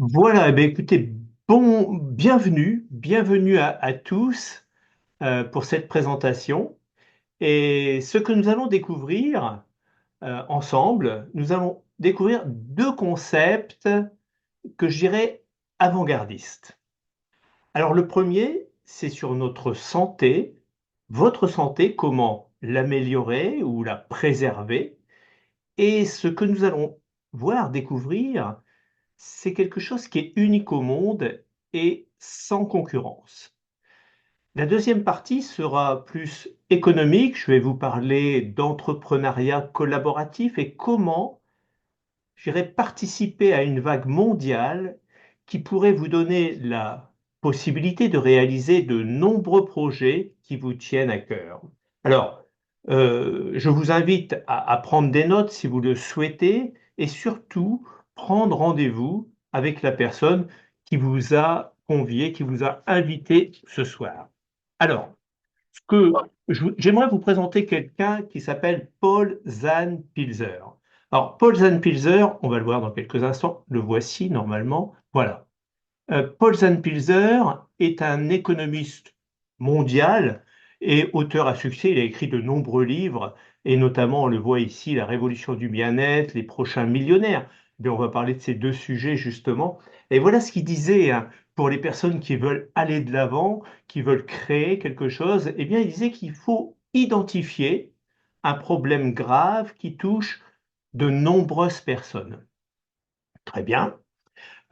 Voilà, eh bien, écoutez, bienvenue à tous pour cette présentation. Et ce que nous allons découvrir ensemble, nous allons découvrir deux concepts que je dirais avant-gardistes. Alors le premier, c'est sur notre santé, votre santé, comment l'améliorer ou la préserver. Et ce que nous allons voir, découvrir, c'est quelque chose qui est unique au monde et sans concurrence. La deuxième partie sera plus économique. Je vais vous parler d'entrepreneuriat collaboratif et comment j'irai participer à une vague mondiale qui pourrait vous donner la possibilité de réaliser de nombreux projets qui vous tiennent à cœur. Alors, je vous invite à prendre des notes si vous le souhaitez et surtout prendre rendez-vous avec la personne qui vous a convié, qui vous a invité ce soir. Alors, que j'aimerais vous présenter quelqu'un qui s'appelle Paul Zahnpilzer. Alors, Paul Zahnpilzer, on va le voir dans quelques instants, le voici normalement. Voilà. Paul Zahnpilzer est un économiste mondial et auteur à succès. Il a écrit de nombreux livres, et notamment, on le voit ici, La Révolution du bien-être, Les prochains millionnaires. Mais on va parler de ces deux sujets justement. Et voilà ce qu'il disait, hein, pour les personnes qui veulent aller de l'avant, qui veulent créer quelque chose. Eh bien, il disait qu'il faut identifier un problème grave qui touche de nombreuses personnes. Très bien.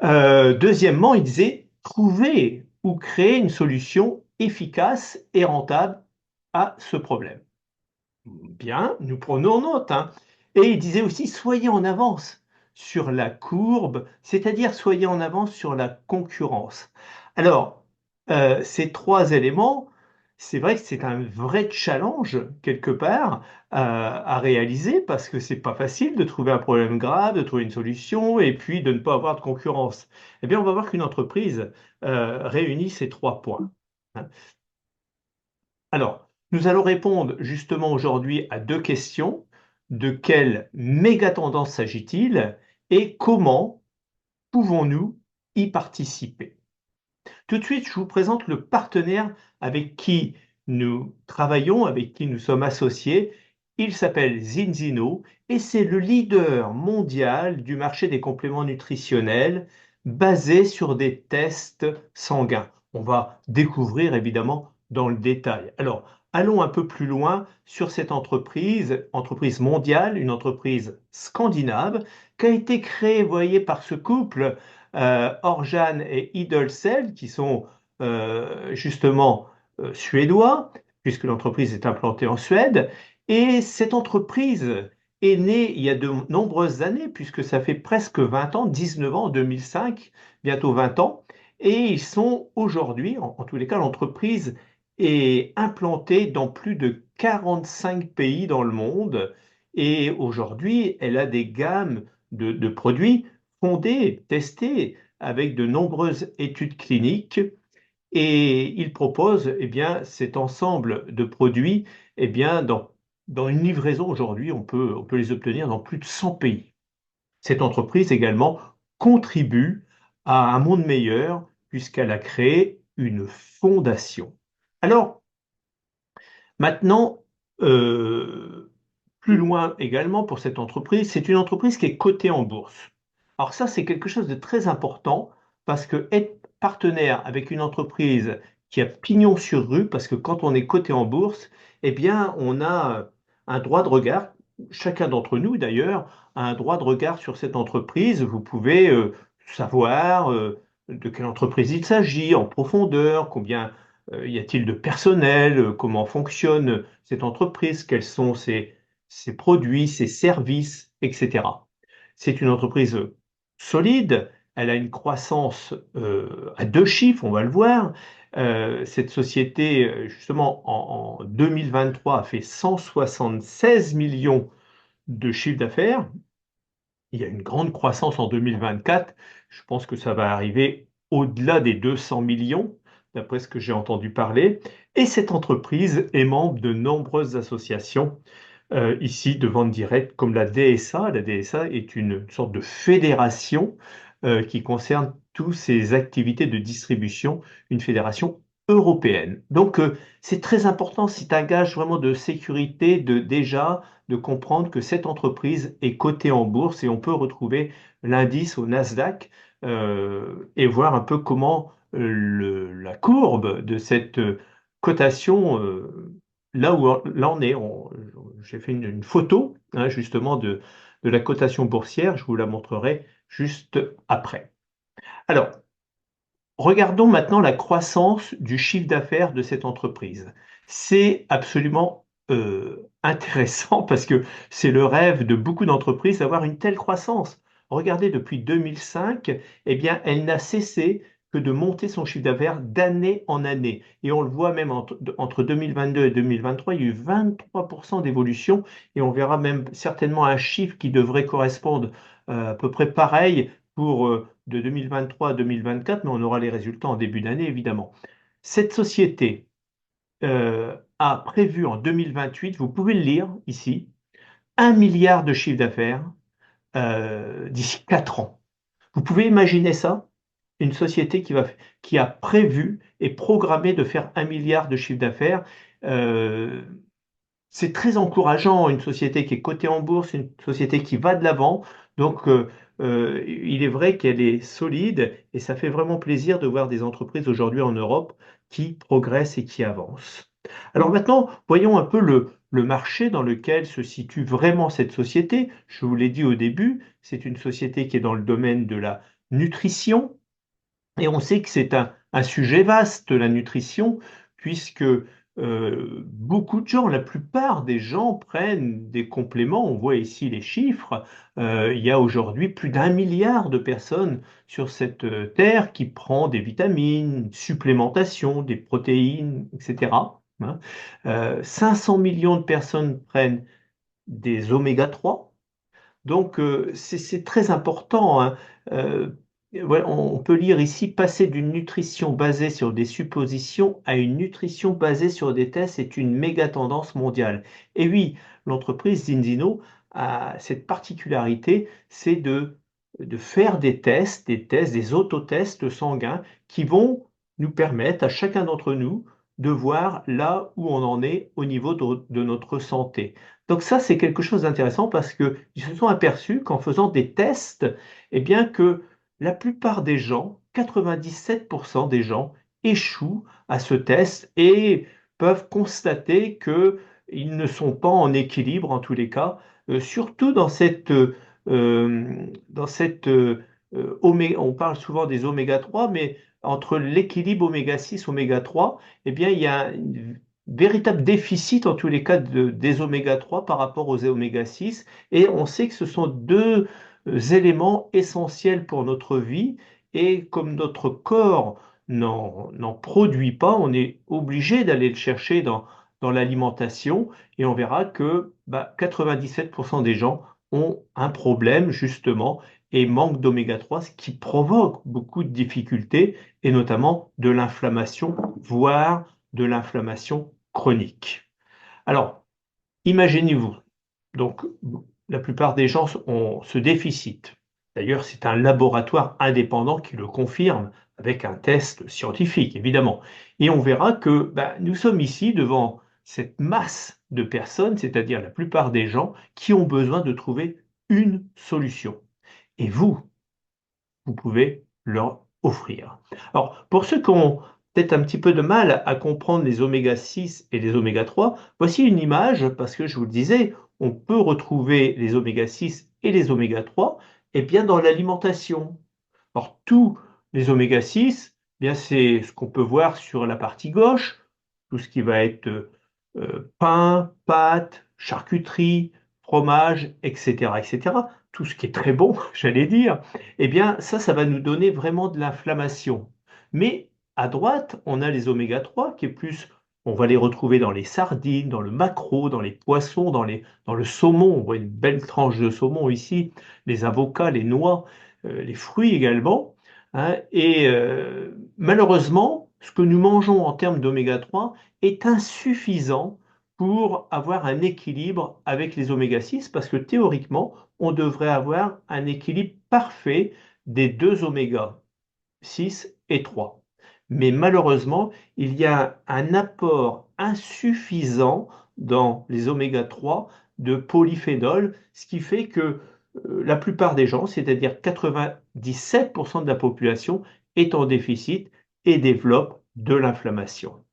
Deuxièmement, il disait trouver ou créer une solution efficace et rentable à ce problème. Bien, nous prenons note, hein. Et il disait aussi soyez en avance sur la courbe, c'est-à-dire soyez en avance sur la concurrence. Alors, ces trois éléments, c'est vrai que c'est un vrai challenge quelque part à réaliser parce que c'est pas facile de trouver un problème grave, de trouver une solution et puis de ne pas avoir de concurrence. Eh bien, on va voir qu'une entreprise réunit ces trois points, hein. Alors, nous allons répondre justement aujourd'hui à deux questions. De quelle méga-tendance s'agit-il et comment pouvons-nous y participer? Tout de suite, je vous présente le partenaire avec qui nous travaillons, avec qui nous sommes associés. Il s'appelle Zinzino et c'est le leader mondial du marché des compléments nutritionnels basé sur des tests sanguins. On va découvrir évidemment dans le détail. Alors, allons un peu plus loin sur cette entreprise, entreprise mondiale, une entreprise scandinave qui a été créée, vous voyez, par ce couple Orjan et Idolsel, qui sont justement suédois, puisque l'entreprise est implantée en Suède. Et cette entreprise est née il y a de nombreuses années, puisque ça fait presque 20 ans, 19 ans en 2005, bientôt 20 ans. Et ils sont aujourd'hui, en tous les cas, l'entreprise est implantée dans plus de 45 pays dans le monde. Et aujourd'hui, elle a des gammes de produits fondé, testé avec de nombreuses études cliniques et il propose eh bien, cet ensemble de produits eh bien, dans une livraison aujourd'hui, on peut les obtenir dans plus de 100 pays. Cette entreprise également contribue à un monde meilleur puisqu'elle a créé une fondation. Alors maintenant, euh, plus loin également pour cette entreprise, c'est une entreprise qui est cotée en bourse. Alors ça, c'est quelque chose de très important parce que être partenaire avec une entreprise qui a pignon sur rue, parce que quand on est coté en bourse, eh bien, on a un droit de regard, chacun d'entre nous d'ailleurs, a un droit de regard sur cette entreprise. Vous pouvez savoir de quelle entreprise il s'agit en profondeur, combien y a-t-il de personnel, comment fonctionne cette entreprise, quels sont ses produits, ses services, etc. C'est une entreprise solide, elle a une croissance à deux chiffres, on va le voir. Cette société, justement, en 2023, a fait 176 millions de chiffre d'affaires. Il y a une grande croissance en 2024. Je pense que ça va arriver au-delà des 200 millions, d'après ce que j'ai entendu parler. Et cette entreprise est membre de nombreuses associations ici de vente directe, comme la DSA. La DSA est une sorte de fédération qui concerne toutes ces activités de distribution, une fédération européenne. Donc, c'est très important, c'est un gage vraiment de sécurité déjà de comprendre que cette entreprise est cotée en bourse et on peut retrouver l'indice au Nasdaq et voir un peu comment la courbe de cette cotation, là où là on est. J'ai fait une photo hein, justement de la cotation boursière, je vous la montrerai juste après. Alors, regardons maintenant la croissance du chiffre d'affaires de cette entreprise. C'est absolument intéressant parce que c'est le rêve de beaucoup d'entreprises d'avoir une telle croissance. Regardez, depuis 2005, eh bien, elle n'a cessé que de monter son chiffre d'affaires d'année en année. Et on le voit même entre 2022 et 2023, il y a eu 23% d'évolution et on verra même certainement un chiffre qui devrait correspondre à peu près pareil pour de 2023 à 2024, mais on aura les résultats en début d'année, évidemment. Cette société a prévu en 2028, vous pouvez le lire ici, 1 milliard de chiffre d'affaires d'ici 4 ans. Vous pouvez imaginer ça? Une société qui a prévu et programmé de faire 1 milliard de chiffre d'affaires. Euh, c'est très encourageant, une société qui est cotée en bourse, une société qui va de l'avant. Donc, il est vrai qu'elle est solide et ça fait vraiment plaisir de voir des entreprises aujourd'hui en Europe qui progressent et qui avancent. Alors maintenant, voyons un peu le marché dans lequel se situe vraiment cette société. Je vous l'ai dit au début, c'est une société qui est dans le domaine de la nutrition. Et on sait que c'est un sujet vaste, la nutrition, puisque beaucoup de gens, la plupart des gens prennent des compléments. On voit ici les chiffres. Il y a aujourd'hui plus d'1 milliard de personnes sur cette terre qui prend des vitamines, une supplémentation, des protéines, etc. Hein. 500 millions de personnes prennent des oméga 3. Donc, c'est très important, hein. Euh, ouais, on peut lire ici, passer d'une nutrition basée sur des suppositions à une nutrition basée sur des tests est une méga tendance mondiale. Et oui, l'entreprise Zinzino a cette particularité, c'est de faire des autotests sanguins qui vont nous permettre à chacun d'entre nous de voir là où on en est au niveau de notre santé. Donc ça, c'est quelque chose d'intéressant parce qu'ils se sont aperçus qu'en faisant des tests, eh bien que la plupart des gens, 97% des gens, échouent à ce test et peuvent constater qu'ils ne sont pas en équilibre en tous les cas, surtout on parle souvent des oméga 3, mais entre l'équilibre oméga 6, oméga 3, eh bien, il y a une véritable déficit en tous les cas des oméga 3 par rapport aux oméga 6. Et on sait que ce sont deux éléments essentiels pour notre vie. Et comme notre corps n'en produit pas, on est obligé d'aller le chercher dans l'alimentation. Et on verra que 97% des gens ont un problème justement et manquent d'oméga 3, ce qui provoque beaucoup de difficultés et notamment de l'inflammation, voire de l'inflammation chronique. Alors, imaginez-vous, donc la plupart des gens ont ce déficit. D'ailleurs, c'est un laboratoire indépendant qui le confirme avec un test scientifique, évidemment. Et on verra que nous sommes ici devant cette masse de personnes, c'est-à-dire la plupart des gens qui ont besoin de trouver une solution. Et vous pouvez leur offrir. Alors, pour ceux qui ont peut-être un petit peu de mal à comprendre les oméga 6 et les oméga 3, voici une image, parce que je vous le disais, on peut retrouver les oméga 6 et les oméga 3 et bien dans l'alimentation. Alors, tous les oméga 6, bien c'est ce qu'on peut voir sur la partie gauche, tout ce qui va être pain, pâtes, charcuterie, fromage, etc., etc. Tout ce qui est très bon, j'allais dire, eh bien ça va nous donner vraiment de l'inflammation. Mais à droite, on a les oméga 3 qui est plus, on va les retrouver dans les sardines, dans le maquereau, dans les poissons, dans le saumon. On voit une belle tranche de saumon ici, les avocats, les noix, les fruits également. Hein. Et malheureusement, ce que nous mangeons en termes d'oméga 3 est insuffisant pour avoir un équilibre avec les oméga 6 parce que théoriquement, on devrait avoir un équilibre parfait des deux oméga 6 et 3. Mais malheureusement, il y a un apport insuffisant dans les oméga 3 de polyphénol, ce qui fait que la plupart des gens, c'est-à-dire 97% de la population, est en déficit et développe de l'inflammation.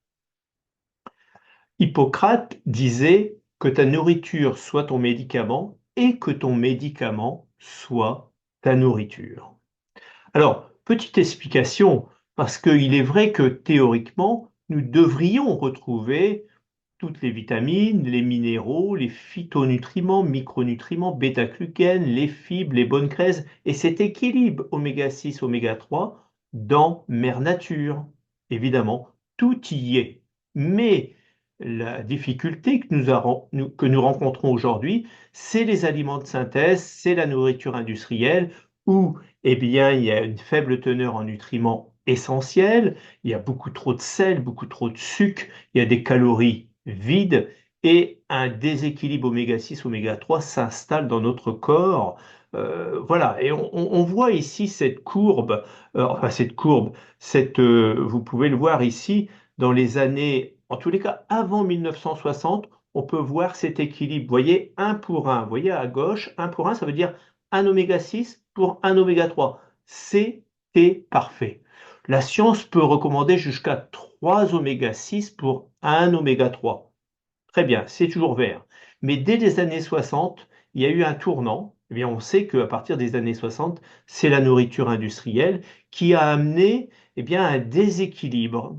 Hippocrate disait que ta nourriture soit ton médicament et que ton médicament soit ta nourriture. Alors, petite explication, parce qu'il est vrai que théoriquement, nous devrions retrouver toutes les vitamines, les minéraux, les phytonutriments, micronutriments, bêta-glucènes, les fibres, les bonnes graisses et cet équilibre oméga 6, oméga 3 dans Mère Nature. Évidemment, tout y est. Mais la difficulté que nous rencontrons aujourd'hui, c'est les aliments de synthèse, c'est la nourriture industrielle où eh bien, il y a une faible teneur en nutriments essentiels, il y a beaucoup trop de sel, beaucoup trop de sucre, il y a des calories vides et un déséquilibre oméga 6, oméga 3 s'installe dans notre corps. Voilà, et on voit ici cette courbe, enfin cette courbe, vous pouvez le voir ici, dans les années, en tous les cas avant 1960, on peut voir cet équilibre. Vous voyez, un pour un. Vous voyez à gauche, un pour un, ça veut dire un oméga 6 pour un oméga 3. C'était parfait. La science peut recommander jusqu'à 3 oméga 6 pour un oméga 3. Très bien, c'est toujours vert. Mais dès les années 60, il y a eu un tournant. Eh bien, on sait qu'à partir des années 60, c'est la nourriture industrielle qui a amené eh bien, un déséquilibre.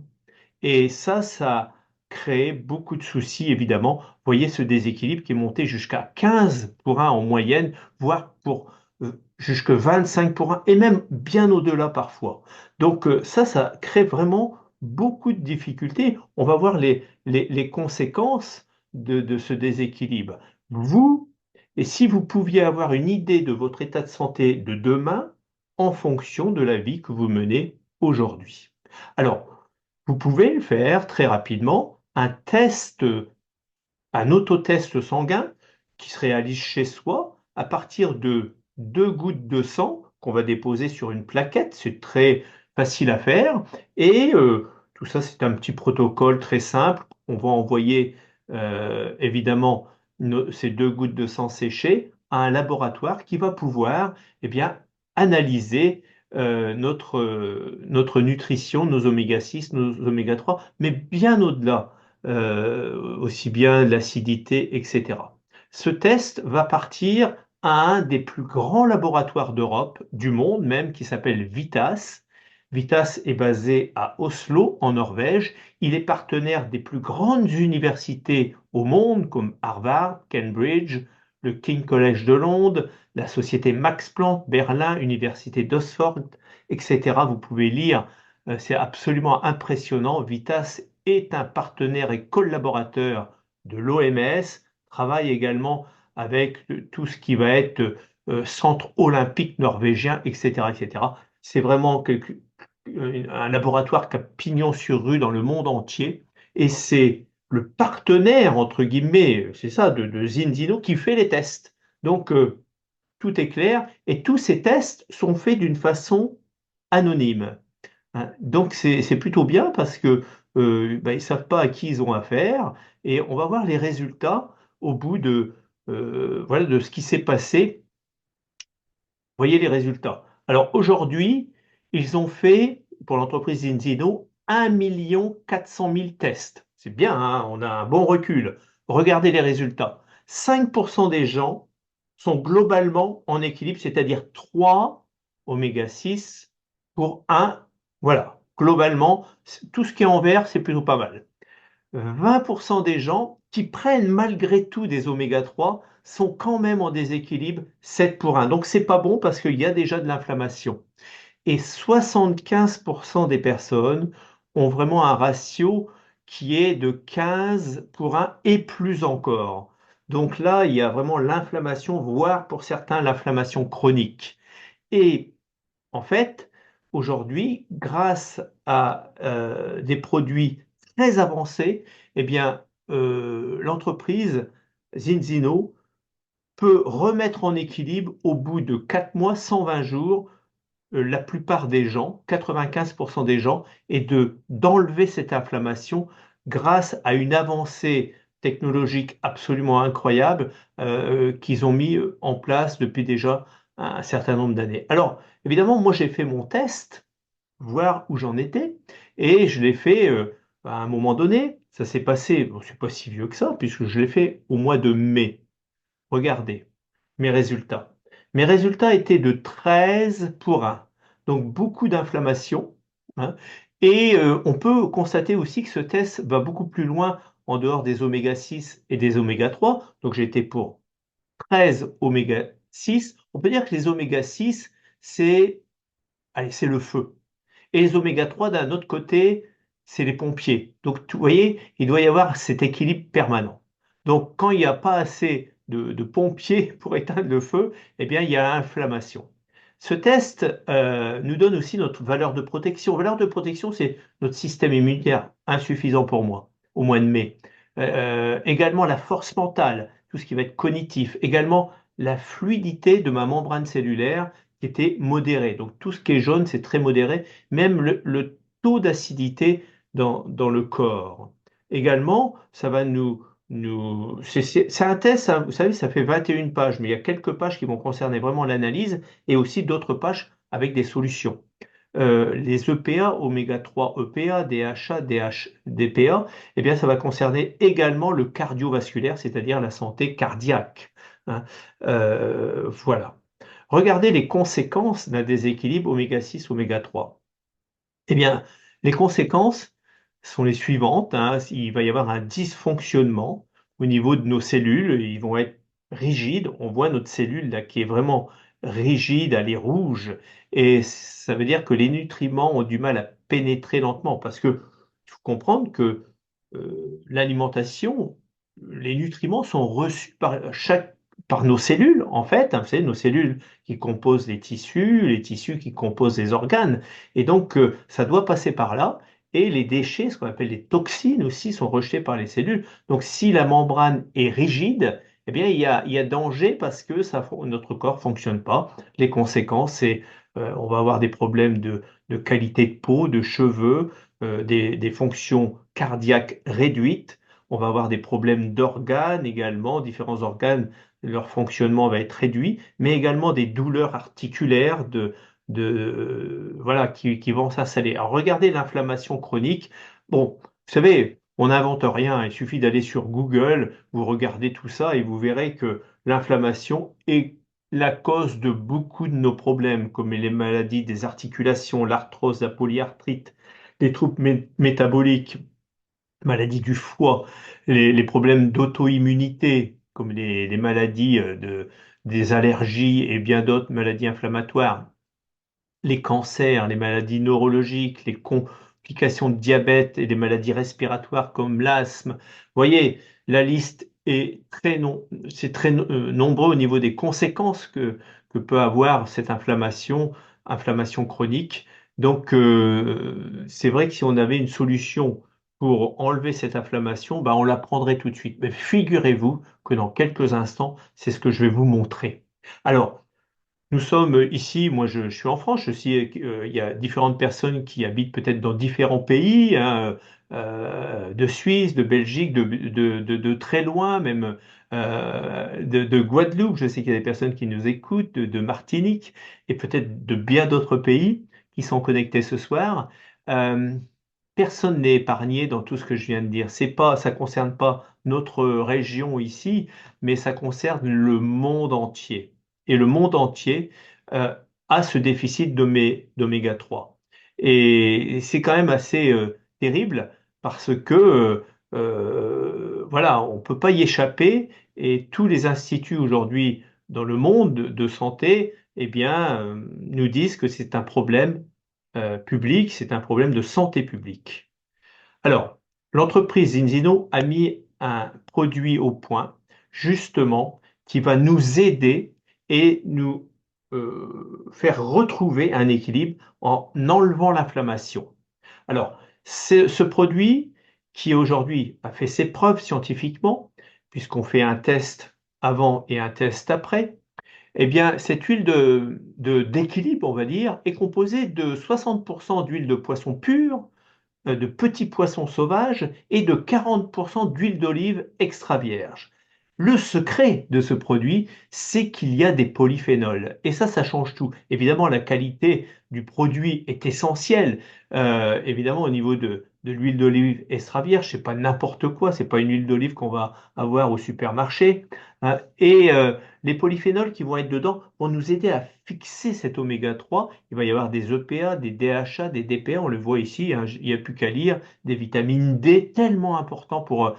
Et ça a créé beaucoup de soucis, évidemment. Vous voyez ce déséquilibre qui est monté jusqu'à 15 pour 1 en moyenne, voire pour jusqu'à 25 pour 1, et même bien au-delà parfois. Donc ça crée vraiment beaucoup de difficultés. On va voir les conséquences de ce déséquilibre. Vous, et si vous pouviez avoir une idée de votre état de santé de demain en fonction de la vie que vous menez aujourd'hui. Alors, vous pouvez faire très rapidement un autotest sanguin qui se réalise chez soi à partir de 2 gouttes de sang qu'on va déposer sur une plaquette. C'est très facile à faire. Et tout ça, c'est un petit protocole très simple. On va envoyer évidemment ces 2 gouttes de sang séchées à un laboratoire qui va pouvoir eh bien, analyser notre nutrition, nos oméga 6, nos oméga 3, mais bien au-delà, aussi bien l'acidité, etc. Ce test va partir à un des plus grands laboratoires d'Europe, du monde même, qui s'appelle Vitas. Vitas est basé à Oslo, en Norvège. Il est partenaire des plus grandes universités au monde, comme Harvard, Cambridge, le King College de Londres, la société Max Planck, Berlin, Université d'Oxford, etc. Vous pouvez lire, c'est absolument impressionnant. Vitas est un partenaire et collaborateur de l'OMS, travaille également avec tout ce qui va être centre olympique norvégien, etc., etc. C'est vraiment un laboratoire qui a pignon sur rue dans le monde entier et c'est le partenaire, entre guillemets, c'est ça, de Zinzino qui fait les tests. Donc, tout est clair et tous ces tests sont faits d'une façon anonyme. Hein. Donc c'est plutôt bien parce que ben, ils ne savent pas à qui ils ont affaire et on va voir les résultats au bout voilà, de ce qui s'est passé. Voyez les résultats. Alors aujourd'hui, ils ont fait pour l'entreprise Inzino 1 400 000 tests. C'est bien, hein, on a un bon recul. Regardez les résultats. 5% des gens sont globalement en équilibre, c'est-à-dire 3 oméga 6 pour 1. Voilà, globalement, tout ce qui est en vert, c'est plutôt pas mal. 20% des gens qui prennent malgré tout des oméga 3 sont quand même en déséquilibre 7 pour 1. Donc c'est pas bon parce qu'il y a déjà de l'inflammation. Et 75% des personnes ont vraiment un ratio qui est de 15 pour 1 et plus encore. Donc là, il y a vraiment l'inflammation, voire pour certains l'inflammation chronique. Et en fait, aujourd'hui, grâce à des produits très avancés, eh bien, l'entreprise Zinzino peut remettre en équilibre au bout de 4 mois, 120 jours, la plupart des gens, 95% des gens, et d'enlever cette inflammation grâce à une avancée technologique absolument incroyable qu'ils ont mis en place depuis déjà un certain nombre d'années. Alors, évidemment, moi j'ai fait mon test, voir où j'en étais, et je l'ai fait à un moment donné. Ça s'est passé, bon, c'est pas si vieux que ça, puisque je l'ai fait au mois de mai. Regardez mes résultats. Mes résultats étaient de 13 pour 1, donc beaucoup d'inflammation, hein. Et on peut constater aussi que ce test va beaucoup plus loin en dehors des oméga 6 et des oméga 3. Donc j'ai été pour 13 oméga 6. On peut dire que les oméga 6, c'est, allez, c'est le feu. Et les oméga 3, d'un autre côté, c'est les pompiers. Donc, vous voyez, il doit y avoir cet équilibre permanent. Donc, quand il n'y a pas assez de pompiers pour éteindre le feu, eh bien, il y a inflammation. Ce test nous donne aussi notre valeur de protection. Valeur de protection, c'est notre système immunitaire insuffisant pour moi au mois de mai. Également la force mentale, tout ce qui va être cognitif. Également la fluidité de ma membrane cellulaire qui était modérée. Donc tout ce qui est jaune, c'est très modéré, même le taux d'acidité dans le corps. Également, ça va c'est un test, hein, vous savez, ça fait 21 pages, mais il y a quelques pages qui vont concerner vraiment l'analyse et aussi d'autres pages avec des solutions. Les EPA, oméga 3 EPA, DHA, DPA, eh bien, ça va concerner également le cardiovasculaire, c'est-à-dire la santé cardiaque, hein. Voilà. Regardez les conséquences d'un déséquilibre oméga 6, oméga 3. Eh bien, les conséquences sont les suivantes, hein. Il va y avoir un dysfonctionnement au niveau de nos cellules. Ils vont être rigides. On voit notre cellule là qui est vraiment rigide, elle est rouge. Et ça veut dire que les nutriments ont du mal à pénétrer lentement. Parce que il faut comprendre que l'alimentation, les nutriments sont reçus par nos cellules, en fait, hein. Vous savez, nos cellules qui composent les tissus qui composent les organes. Et donc, ça doit passer par là. Et les déchets, ce qu'on appelle les toxines aussi, sont rejetés par les cellules. Donc, si la membrane est rigide, eh bien, il y a danger parce que notre corps ne fonctionne pas. Les conséquences, c'est on va avoir des problèmes de qualité de peau, de cheveux, des fonctions cardiaques réduites. On va avoir des problèmes d'organes également, différents organes, leur fonctionnement va être réduit, mais également des douleurs articulaires voilà, qui vont s'installer. Alors regardez l'inflammation chronique. Bon, vous savez, on n'invente rien. Il suffit d'aller sur Google, vous regardez tout ça et vous verrez que l'inflammation est la cause de beaucoup de nos problèmes, comme les maladies des articulations, l'arthrose, la polyarthrite, les troubles métaboliques, maladies du foie, les problèmes d'auto-immunité, comme les maladies des allergies et bien d'autres maladies inflammatoires, les cancers, les maladies neurologiques, les complications de diabète et les maladies respiratoires comme l'asthme. Vous voyez, la liste est c'est très nombreux au niveau des conséquences que peut avoir cette inflammation chronique. Donc, c'est vrai que si on avait une solution pour enlever cette inflammation, ben, on la prendrait tout de suite. Mais figurez-vous que dans quelques instants, c'est ce que je vais vous montrer. Alors, nous sommes ici, moi je suis en France, il y a différentes personnes qui habitent peut-être dans différents pays, hein, de Suisse, de Belgique, de très loin, même de Guadeloupe. Je sais qu'il y a des personnes qui nous écoutent, de Martinique et peut-être de bien d'autres pays qui sont connectés ce soir. Euh, Personne n'est épargné dans tout ce que je viens de dire. Ça concerne pas notre région ici, mais ça concerne le monde entier. Et le monde entier euh, a ce déficit d'oméga 3. Et c'est quand même assez terrible parce que voilà, on ne peut pas y échapper et tous les instituts aujourd'hui dans le monde de santé, eh bien, nous disent que c'est un problème public, c'est un problème de santé publique. Alors, l'entreprise Zinzino a mis un produit au point, justement, qui va nous aider et nous faire retrouver un équilibre en enlevant l'inflammation. Alors, ce produit qui aujourd'hui a fait ses preuves scientifiquement, puisqu'on fait un test avant et un test après, Eh bien, cette huile d'équilibre, on va dire, est composée de 60% d'huile de poisson pure, de petits poissons sauvages et de 40% d'huile d'olive extra vierge. Le secret de ce produit, c'est qu'il y a des polyphénols. Et ça change tout. Évidemment, la qualité du produit est essentielle. Évidemment, au niveau de l'huile d'olive extra vierge, c'est pas n'importe quoi. C'est pas une huile d'olive qu'on va avoir au supermarché. Et les polyphénols qui vont être dedans vont nous aider à fixer cet oméga 3. Il va y avoir des EPA, des DHA, des DPA, on le voit ici, hein, il n'y a plus qu'à lire, des vitamines D, tellement importants pour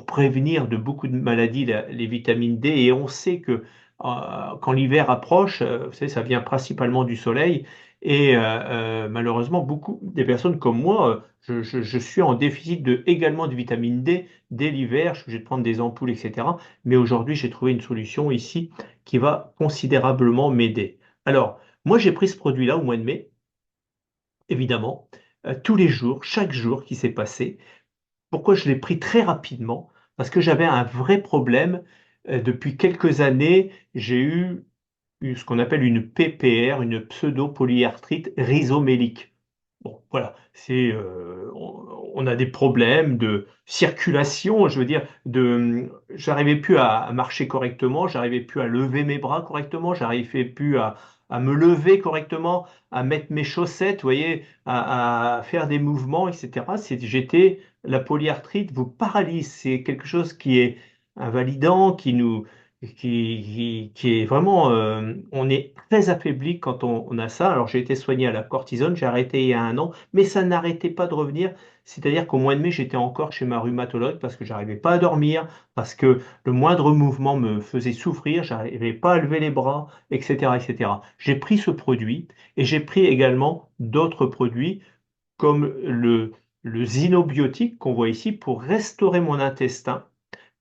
prévenir de beaucoup de maladies, les vitamines D. Et on sait que quand l'hiver approche, vous savez, ça vient principalement du soleil. Et malheureusement, beaucoup des personnes comme moi, je suis en déficit également de vitamine D dès l'hiver. Je suis obligé de prendre des ampoules, etc. Mais aujourd'hui, j'ai trouvé une solution ici qui va considérablement m'aider. Alors, moi, j'ai pris ce produit-là au mois de mai, évidemment, tous les jours, chaque jour qui s'est passé. Pourquoi je l'ai pris très rapidement? Parce que j'avais un vrai problème. Depuis quelques années, j'ai eu ce qu'on appelle une PPR, une pseudo-polyarthrite rhizomélique. Bon, voilà, on a des problèmes de circulation, je veux dire, j'arrivais plus à marcher correctement, j'arrivais plus à lever mes bras correctement, j'arrivais plus à me lever correctement, à mettre mes chaussettes, vous voyez, à faire des mouvements, etc. La polyarthrite vous paralyse, c'est quelque chose qui est invalidant, qui est vraiment, on est très affaibli quand on a ça. Alors j'ai été soigné à la cortisone, j'ai arrêté il y a un an, mais ça n'arrêtait pas de revenir. C'est-à-dire qu'au mois de mai, j'étais encore chez ma rhumatologue parce que j'arrivais pas à dormir, parce que le moindre mouvement me faisait souffrir, j'arrivais pas à lever les bras, etc., etc. J'ai pris ce produit et j'ai pris également d'autres produits comme le xynobiotique qu'on voit ici pour restaurer mon intestin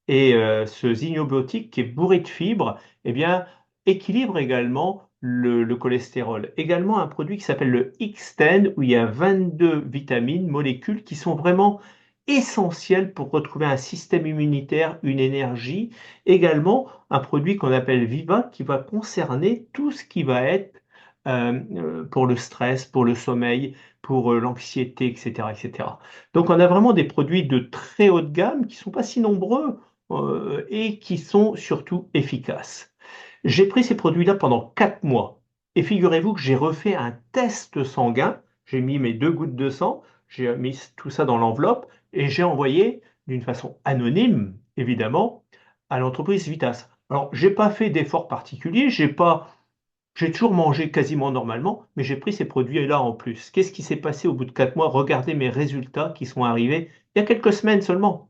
et ce zinobiotique qui est bourré de fibres, eh bien, équilibre également le cholestérol. Également un produit qui s'appelle le X10 où il y a 22 vitamines, molécules qui sont vraiment essentielles pour retrouver un système immunitaire, une énergie. Également un produit qu'on appelle Viva qui va concerner tout ce qui va être pour le stress, pour le sommeil, pour l'anxiété, etc., etc. Donc on a vraiment des produits de très haut de gamme qui ne sont pas si nombreux et qui sont surtout efficaces. J'ai pris ces produits-là pendant 4 mois et figurez-vous que j'ai refait un test sanguin. J'ai mis mes 2 gouttes de sang, j'ai mis tout ça dans l'enveloppe et j'ai envoyé d'une façon anonyme, évidemment, à l'entreprise Vitas. Alors, j'ai pas fait d'efforts particuliers, j'ai toujours mangé quasiment normalement, mais j'ai pris ces produits-là en plus. Qu'est-ce qui s'est passé au bout de 4 mois? Regardez mes résultats qui sont arrivés il y a quelques semaines seulement.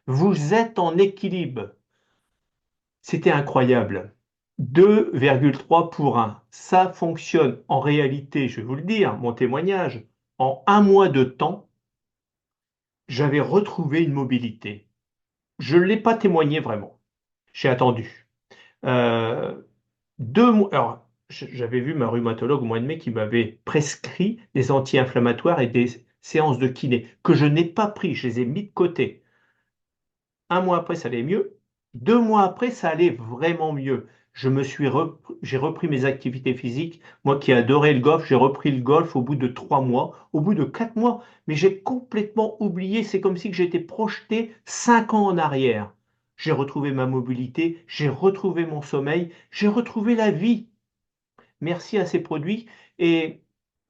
Vous êtes en équilibre. C'était incroyable. 2,3 pour 1. Ça fonctionne en réalité, je vais vous le dire, mon témoignage. En un mois de temps, j'avais retrouvé une mobilité. Je ne l'ai pas témoigné vraiment. J'ai attendu. Euh, 2 mois. Alors, j'avais vu ma rhumatologue au mois de mai qui m'avait prescrit des anti-inflammatoires et des séances de kiné que je n'ai pas pris. Je les ai mis de côté. Un mois après, ça allait mieux. 2 mois après, ça allait vraiment mieux. J'ai repris mes activités physiques. Moi qui adorais le golf, j'ai repris le golf au bout de 3 mois, au bout de 4 mois. Mais j'ai complètement oublié. C'est comme si j'étais projeté 5 ans en arrière. J'ai retrouvé ma mobilité, j'ai retrouvé mon sommeil, j'ai retrouvé la vie. Merci à ces produits. Et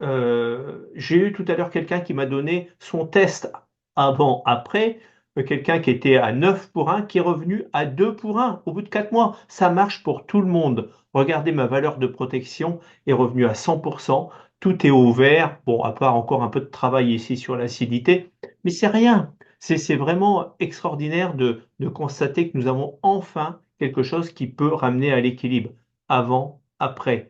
j'ai eu tout à l'heure quelqu'un qui m'a donné son test avant-après, quelqu'un qui était à 9 pour 1, qui est revenu à 2 pour 1 au bout de 4 mois. Ça marche pour tout le monde. Regardez, ma valeur de protection est revenue à 100%. Tout est au vert. Bon, à part encore un peu de travail ici sur l'acidité, mais c'est rien. C'est vraiment extraordinaire de constater que nous avons enfin quelque chose qui peut ramener à l'équilibre. Avant, après,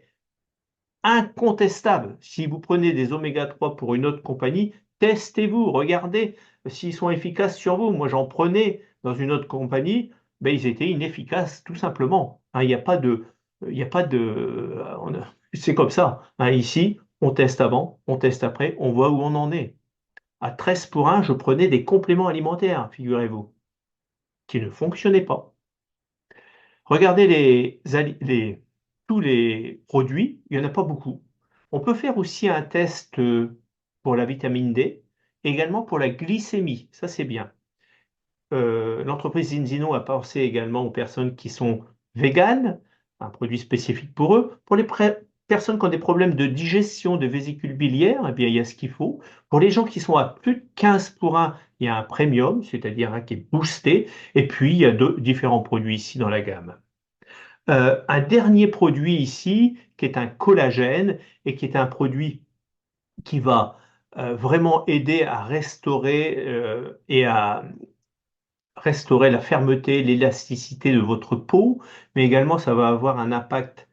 incontestable. Si vous prenez des oméga 3 pour une autre compagnie, testez-vous, regardez s'ils sont efficaces sur vous. Moi, j'en prenais dans une autre compagnie, ben, ils étaient inefficaces, tout simplement. Hein, il n'y a pas de, il y a pas de, c'est comme ça. Hein, ici, on teste avant, on teste après, on voit où on en est. À 13 pour 1, je prenais des compléments alimentaires, figurez-vous, qui ne fonctionnaient pas. Regardez tous les produits, il n'y en a pas beaucoup. On peut faire aussi un test pour la vitamine D, également pour la glycémie, ça c'est bien. L'entreprise Zinzino a pensé également aux personnes qui sont véganes, un produit spécifique pour eux. Pour les personnes qui ont des problèmes de digestion, de vésicule biliaire, eh bien, il y a ce qu'il faut. Pour les gens qui sont à plus de 15 pour 1, il y a un premium, c'est-à-dire un qui est boosté. Et puis, il y a différents produits ici dans la gamme. Un dernier produit ici, qui est un collagène et qui est un produit qui va vraiment aider à restaurer et à restaurer la fermeté, l'élasticité de votre peau, mais également ça va avoir un impact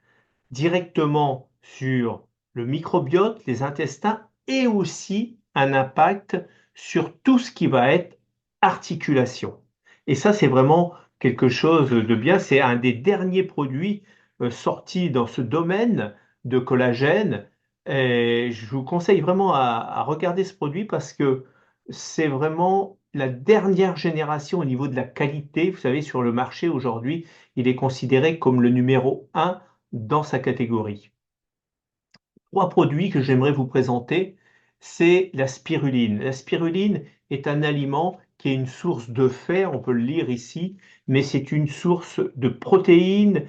directement sur le microbiote, les intestins et aussi un impact sur tout ce qui va être articulation. Et ça, c'est vraiment quelque chose de bien. C'est un des derniers produits sortis dans ce domaine de collagène. Et je vous conseille vraiment à regarder ce produit parce que c'est vraiment la dernière génération au niveau de la qualité. Vous savez, sur le marché aujourd'hui, il est considéré comme le numéro un dans sa catégorie. Trois produits que j'aimerais vous présenter, c'est la spiruline. La spiruline est un aliment qui est une source de fer, on peut le lire ici, mais c'est une source de protéines,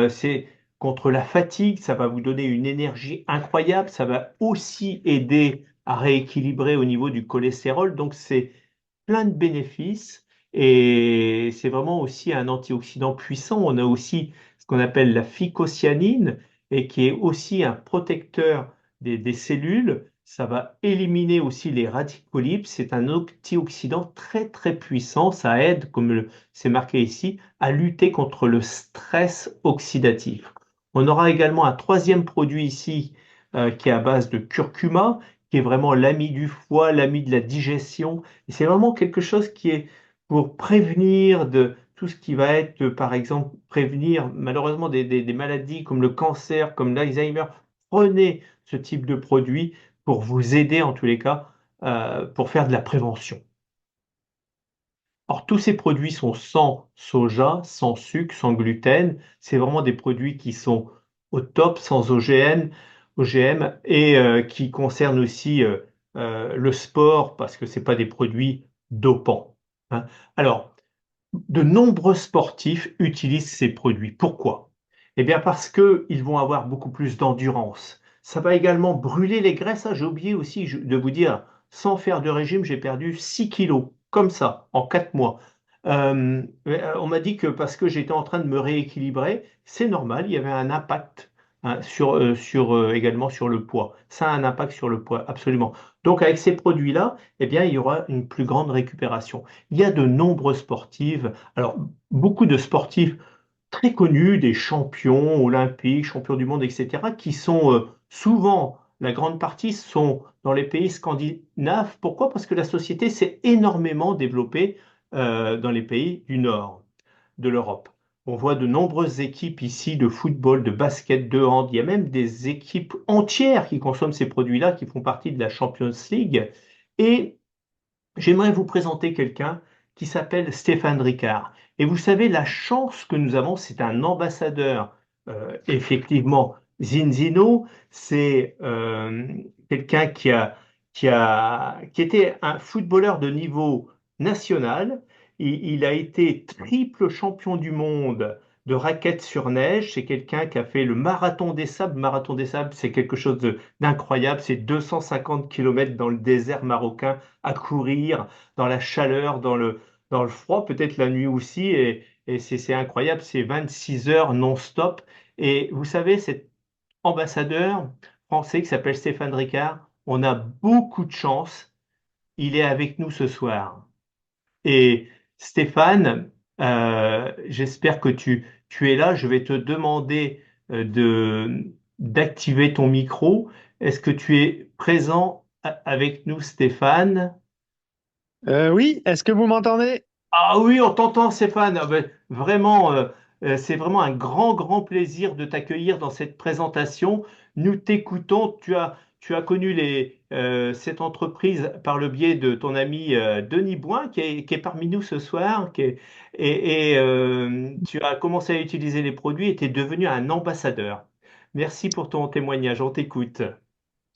c'est contre la fatigue, ça va vous donner une énergie incroyable, ça va aussi aider à rééquilibrer au niveau du cholestérol, donc c'est plein de bénéfices et c'est vraiment aussi un antioxydant puissant. On a aussi ce qu'on appelle la phycocyanine et qui est aussi un protecteur des cellules. Ça va éliminer aussi les radicaux libres. C'est un antioxydant très très puissant. Ça aide, comme c'est marqué ici, à lutter contre le stress oxydatif. On aura également un troisième produit ici qui est à base de curcuma, qui est vraiment l'ami du foie, l'ami de la digestion. Et c'est vraiment quelque chose qui est pour prévenir de tout ce qui va être, par exemple, prévenir malheureusement des maladies comme le cancer, comme l'Alzheimer. Prenez ce type de produit pour vous aider en tous les cas pour faire de la prévention. Or, tous ces produits sont sans soja, sans sucre, sans gluten. C'est vraiment des produits qui sont au top, sans OGM et qui concernent aussi le sport parce que c'est pas des produits dopants, hein. Alors, de nombreux sportifs utilisent ces produits. Pourquoi? Eh bien parce qu'ils vont avoir beaucoup plus d'endurance. Ça va également brûler les graisses. Ah, j'ai oublié aussi de vous dire, sans faire de régime, j'ai perdu 6 kilos, comme ça, en 4 mois. On m'a dit que parce que j'étais en train de me rééquilibrer, c'est normal, il y avait un impact, hein, également sur le poids. Ça a un impact sur le poids, absolument. Donc avec ces produits-là, eh bien, il y aura une plus grande récupération. Il y a de nombreux sportifs, alors beaucoup de sportifs très connus, des champions olympiques, champions du monde, etc., qui sont souvent, la grande partie sont dans les pays scandinaves. Pourquoi? Parce que la société s'est énormément développée dans les pays du nord de l'Europe. On voit de nombreuses équipes ici de football, de basket, de hand. Il y a même des équipes entières qui consomment ces produits-là, qui font partie de la Champions League. Et j'aimerais vous présenter quelqu'un qui s'appelle Stéphane Ricard. Et vous savez, la chance que nous avons, c'est un ambassadeur, effectivement, Zinzino, c'est quelqu'un qui était un footballeur de niveau national. Il a été triple champion du monde de raquettes sur neige. C'est quelqu'un qui a fait le marathon des sables. Marathon des sables, c'est quelque chose d'incroyable. C'est 250 kilomètres dans le désert marocain à courir dans la chaleur, dans le froid, peut-être la nuit aussi. Et c'est incroyable, c'est 26 heures non-stop. Et vous savez, cet ambassadeur français qui s'appelle Stéphane Ricard, on a beaucoup de chance. Il est avec nous ce soir. Et Stéphane, j'espère que tu es là. Je vais te demander d'activer ton micro. Est-ce que tu es présent avec nous, Stéphane? Oui, est-ce que vous m'entendez? Ah oui, on t'entend, Stéphane. Ah ben, vraiment, c'est vraiment un grand, grand plaisir de t'accueillir dans cette présentation. Nous t'écoutons. tu as connu cette entreprise par le biais de ton ami Denis Boin, qui est parmi nous ce soir, et tu as commencé à utiliser les produits et tu es devenu un ambassadeur. Merci pour ton témoignage, on t'écoute.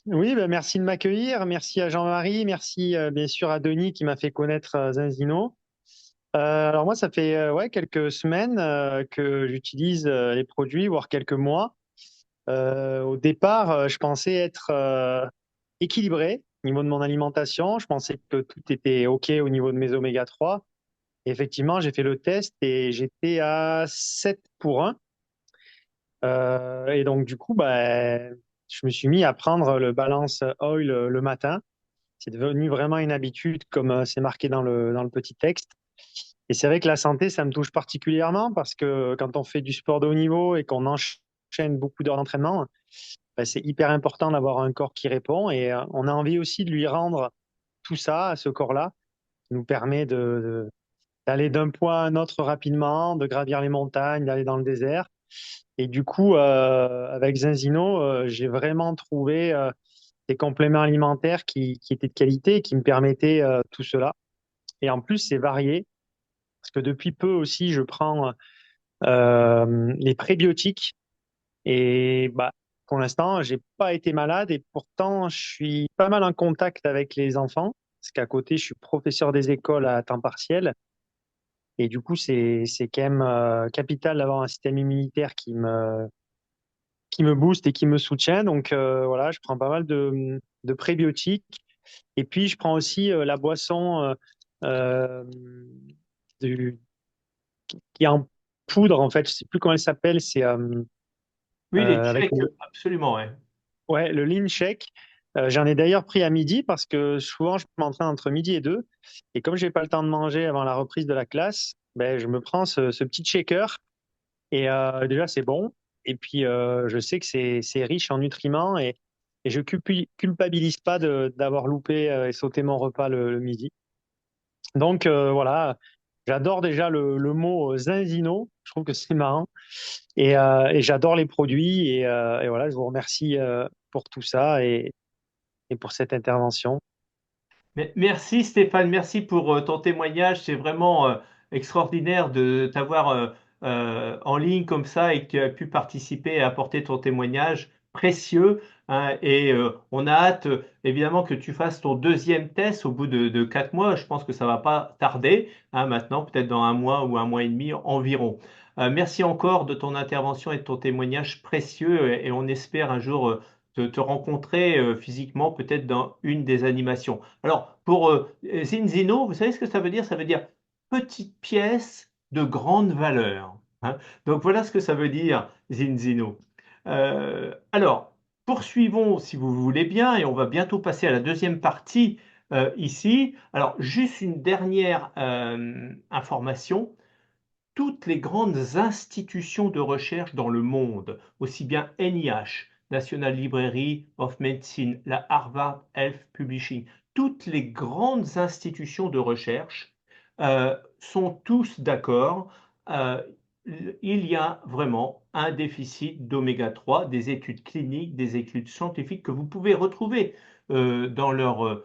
Oui, ben, merci de m'accueillir. Merci à Jean-Marie. Merci bien sûr à Denis qui m'a fait connaître Zinzino. Alors moi, ça fait ouais, quelques semaines que j'utilise les produits, voire quelques mois. Au départ, je pensais être équilibré au niveau de mon alimentation. Je pensais que tout était OK au niveau de mes oméga 3. Effectivement, j'ai fait le test et j'étais à 7 pour 1. Et donc, du coup, ben, je me suis mis à prendre le Balance Oil le matin. C'est devenu vraiment une habitude, comme c'est marqué dans le petit texte. Et c'est vrai que la santé, ça me touche particulièrement parce que quand on fait du sport de haut niveau et qu'on enchaîne beaucoup d'heures d'entraînement, ben, c'est hyper important d'avoir un corps qui répond. Et on a envie aussi de lui rendre tout ça à ce corps-là, qui nous permet d'aller d'un point à un autre rapidement, de gravir les montagnes, d'aller dans le désert. Et du coup, avec Zinzino, j'ai vraiment trouvé des compléments alimentaires qui étaient de qualité et qui me permettaient tout cela. Et en plus, c'est varié, parce que depuis peu aussi, je prends les prébiotiques. Et bah, pour l'instant, j'ai pas été malade et pourtant, je suis pas mal en contact avec les enfants, parce qu'à côté, je suis professeur des écoles à temps partiel. Et du coup, c'est quand même capital d'avoir un système immunitaire qui me booste et qui me soutient. Donc voilà, je prends pas mal de prébiotiques. Et puis, je prends aussi la boisson euh, du- qui est en poudre, en fait. Je sais plus comment elle s'appelle. C'est Oui, les avec chèques, absolument, ouais. ouais, le Lean Shake. J'en ai d'ailleurs pris à midi parce que souvent, je m'entraîne entre midi et 2. Et comme j'ai pas le temps de manger avant la reprise de la classe, ben, je me prends ce petit shaker. Et déjà, c'est bon. Et puis, je sais que c'est riche en nutriments et je culpabilise pas d'avoir loupé et sauté mon repas le midi. Donc, voilà, j'adore déjà le mot Zinzino. Je trouve que c'est marrant. Et j'adore les produits. Et voilà, je vous remercie pour tout ça et pour cette intervention. Merci Stéphane, merci pour ton témoignage. C'est vraiment extraordinaire de t'avoir en ligne comme ça et que tu as pu participer et apporter ton témoignage précieux, hein. Et on a hâte évidemment que tu fasses ton deuxième test au bout de 4 mois. Je pense que ça va pas tarder, hein, maintenant, peut-être dans un mois ou un mois et demi environ. Merci encore de ton intervention et de ton témoignage précieux et on espère un jour te rencontrer physiquement, peut-être dans une des animations. Alors, pour Zinzino, vous savez ce que ça veut dire? Ça veut dire petite pièce de grande valeur, hein. Donc, voilà ce que ça veut dire, Zinzino. Alors, poursuivons si vous voulez bien, et on va bientôt passer à la deuxième partie ici. Alors, juste une dernière information. Toutes les grandes institutions de recherche dans le monde, aussi bien NIH, National Library of Medicine, la Harvard Health Publishing, toutes les grandes institutions de recherche sont tous d'accord. euh, il y a vraiment un déficit d'oméga 3, des études cliniques, des études scientifiques que vous pouvez retrouver dans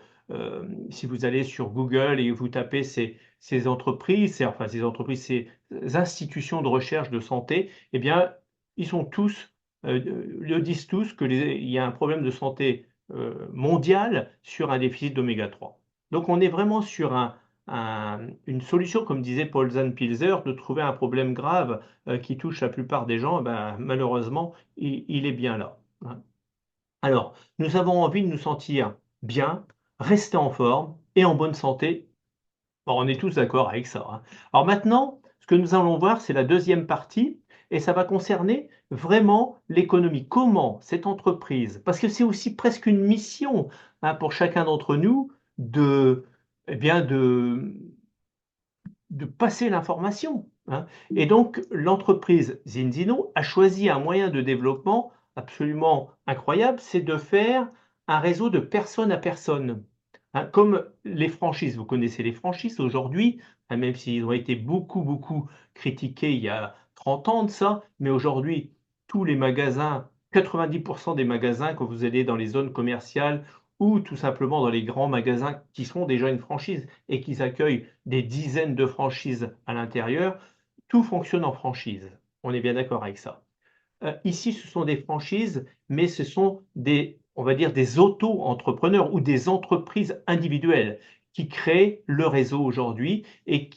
si vous allez sur Google et vous tapez ces entreprises, ces entreprises, ces institutions de recherche de santé, eh bien, ils sont tous, le disent tous il y a un problème de santé mondial sur un déficit d'oméga 3. Donc, on est vraiment sur une solution, comme disait Paul Zahnpilzer, de trouver un problème grave qui touche la plupart des gens. Eh ben, malheureusement, il est bien là, hein. Alors, nous avons envie de nous sentir bien, rester en forme et en bonne santé. Bon, on est tous d'accord avec ça, hein. Alors maintenant, ce que nous allons voir, c'est la deuxième partie, et ça va concerner vraiment l'économie. Comment cette entreprise, parce que c'est aussi presque une mission, hein, pour chacun d'entre nous eh bien de passer l'information, hein. Et donc, l'entreprise Zinzino a choisi un moyen de développement absolument incroyable, c'est de faire un réseau de personne à personne, hein, comme les franchises. Vous connaissez les franchises aujourd'hui, hein, même s'ils ont été beaucoup, beaucoup critiqués il y a 30 ans de ça, mais aujourd'hui, tous les magasins 90% des magasins, quand vous allez dans les zones commerciales ou tout simplement dans les grands magasins qui sont déjà une franchise et qui accueillent des dizaines de franchises à l'intérieur, tout fonctionne en franchise. On est bien d'accord avec ça. Ici, ce sont des franchises, mais ce sont des, on va dire, des auto-entrepreneurs ou des entreprises individuelles qui créent le réseau aujourd'hui et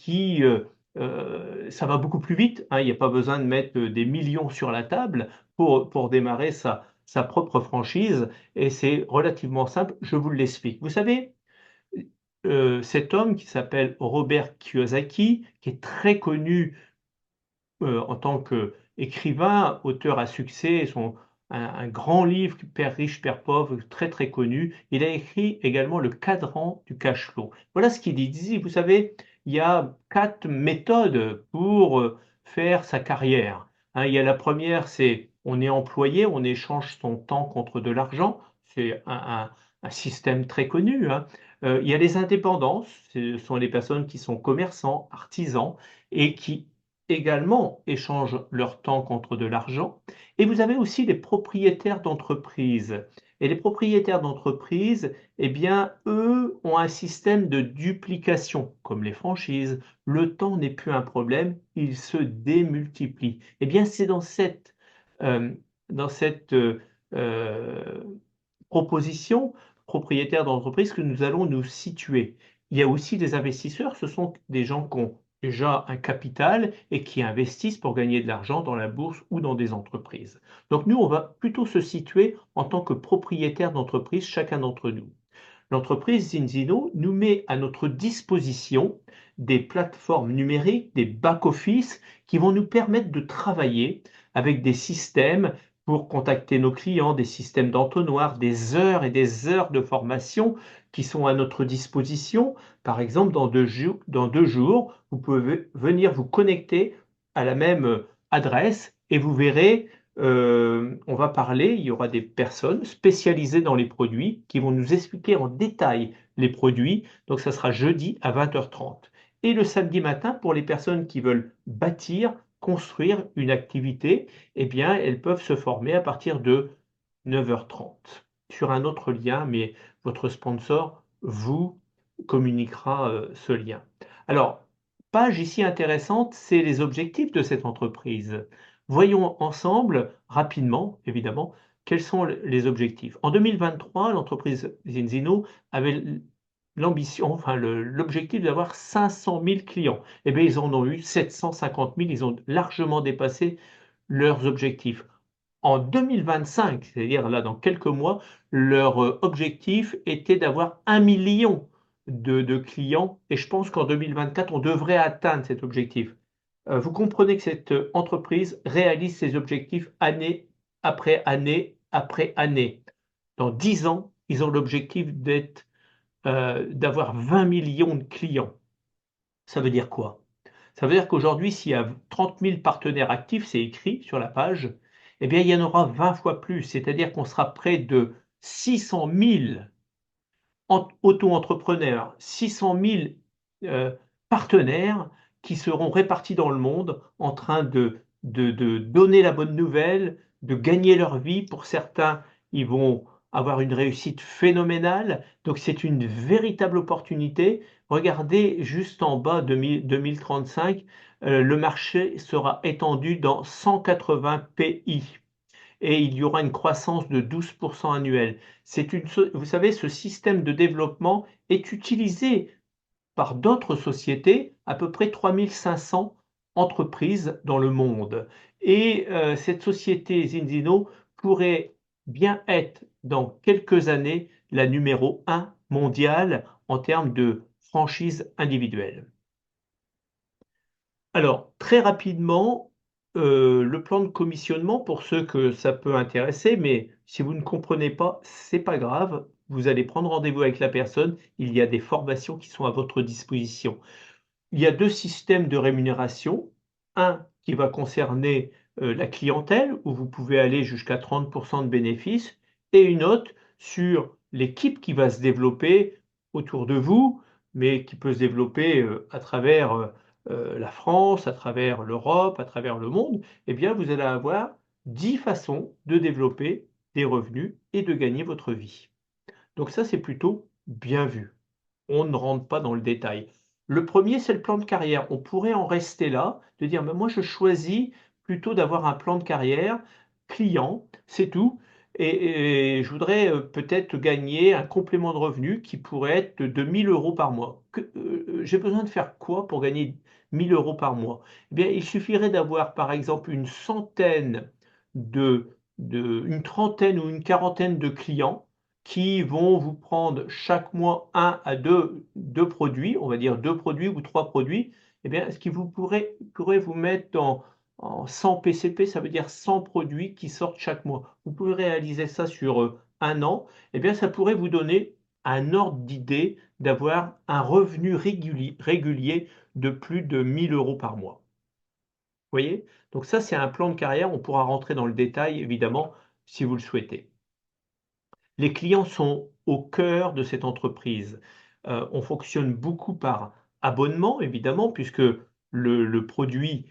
ça va beaucoup plus vite, hein. Il n'y a pas besoin de mettre des millions sur la table pour démarrer sa propre franchise et c'est relativement simple. Je vous l'explique. Vous savez, cet homme qui s'appelle Robert Kiyosaki, qui est très connu en tant qu'écrivain, auteur à succès, un grand livre, Père riche, Père pauvre, très très connu. Il a écrit également le cadran du cash flow. Voilà ce qu'il dit. Vous savez, il y a 4 méthodes pour faire sa carrière, hein. Il y a la première, c'est on est employé, on échange son temps contre de l'argent. C'est un système très connu, hein. Il y a les indépendants, ce sont les personnes qui sont commerçants, artisans et qui également échangent leur temps contre de l'argent. Et vous avez aussi les propriétaires d'entreprises. Et les propriétaires d'entreprises, eh bien, eux ont un système de duplication, comme les franchises. Le temps n'est plus un problème, il se démultiplie. Eh bien, c'est euh, dans cette euh, proposition propriétaire d'entreprise que nous allons nous situer. Il y a aussi des investisseurs, ce sont des gens qui ont déjà un capital et qui investissent pour gagner de l'argent dans la bourse ou dans des entreprises. Donc nous, on va plutôt se situer en tant que propriétaire d'entreprise, chacun d'entre nous. L'entreprise Zinzino nous met à notre disposition des plateformes numériques, des back-office qui vont nous permettre de travailler avec des systèmes pour contacter nos clients, des systèmes d'entonnoir, des heures et des heures de formation qui sont à notre disposition. Par exemple, dans 2 jours, vous pouvez venir vous connecter à la même adresse et vous verrez on va parler, il y aura des personnes spécialisées dans les produits qui vont nous expliquer en détail les produits. Donc, ça sera jeudi à 20h30. Et le samedi matin, pour les personnes qui veulent bâtir, construire une activité, eh bien, elles peuvent se former à partir de 9h30 sur un autre lien, mais votre sponsor vous communiquera ce lien. Alors, page ici intéressante, c'est les objectifs de cette entreprise. Voyons ensemble, rapidement, évidemment, quels sont les objectifs. En 2023, l'entreprise Zinzino avait l'ambition, enfin l'objectif d'avoir 500 000 clients. Eh bien, ils en ont eu 750 000, ils ont largement dépassé leurs objectifs. En 2025, c'est-à-dire là dans quelques mois, leur objectif était d'avoir 1 million de clients et je pense qu'en 2024, on devrait atteindre cet objectif. Vous comprenez que cette entreprise réalise ses objectifs année après année après année. Dans 10 ans, ils ont l'objectif d'avoir 20 millions de clients. Ça veut dire quoi? Ça veut dire qu'aujourd'hui, s'il y a 30 000 partenaires actifs, c'est écrit sur la page, eh bien, il y en aura 20 fois plus. C'est-à-dire qu'on sera près de 600 000 auto-entrepreneurs, 600 000 euh, partenaires qui seront répartis dans le monde en train de donner la bonne nouvelle, de gagner leur vie. Pour certains, ils vont avoir une réussite phénoménale. Donc c'est une véritable opportunité. Regardez juste en bas de 2035, le marché sera étendu dans 180 pays et il y aura une croissance de 12% annuelle. Vous savez, ce système de développement est utilisé par d'autres sociétés, à peu près 3500 entreprises dans le monde. Et cette société Zinzino pourrait bien être dans quelques années la numéro 1 mondiale en termes de franchise individuelle. Alors, très rapidement, le plan de commissionnement pour ceux que ça peut intéresser, mais si vous ne comprenez pas, c'est pas grave. Vous allez prendre rendez-vous avec la personne. Il y a des formations qui sont à votre disposition. Il y a 2 systèmes de rémunération. Un qui va concerner la clientèle, où vous pouvez aller jusqu'à 30% de bénéfices, et une autre sur l'équipe qui va se développer autour de vous, mais qui peut se développer à travers la France, à travers l'Europe, à travers le monde. Eh bien, vous allez avoir 10 façons de développer des revenus et de gagner votre vie. Donc ça, c'est plutôt bien vu. On ne rentre pas dans le détail. Le premier, c'est le plan de carrière. On pourrait en rester là, de dire, ben moi, je choisis plutôt d'avoir un plan de carrière client, c'est tout. Et je voudrais peut-être gagner un complément de revenu qui pourrait être de 1 000 € par mois. J'ai besoin de faire quoi pour gagner 1 000 € par mois? Eh bien, il suffirait d'avoir, par exemple, une centaine une trentaine ou une quarantaine de clients qui vont vous prendre chaque mois un à deux produits, on va dire 2 produits ou 3 produits, eh bien, ce qui pourrait vous mettre en 100 PCP, ça veut dire 100 produits qui sortent chaque mois. Vous pouvez réaliser ça sur, 1 an, eh bien, ça pourrait vous donner un ordre d'idée d'avoir un revenu régulier de plus de 1 000 € par mois. Vous voyez? Donc ça, c'est un plan de carrière, on pourra rentrer dans le détail évidemment si vous le souhaitez. Les clients sont au cœur de cette entreprise. On fonctionne beaucoup par abonnement, évidemment, puisque le produit,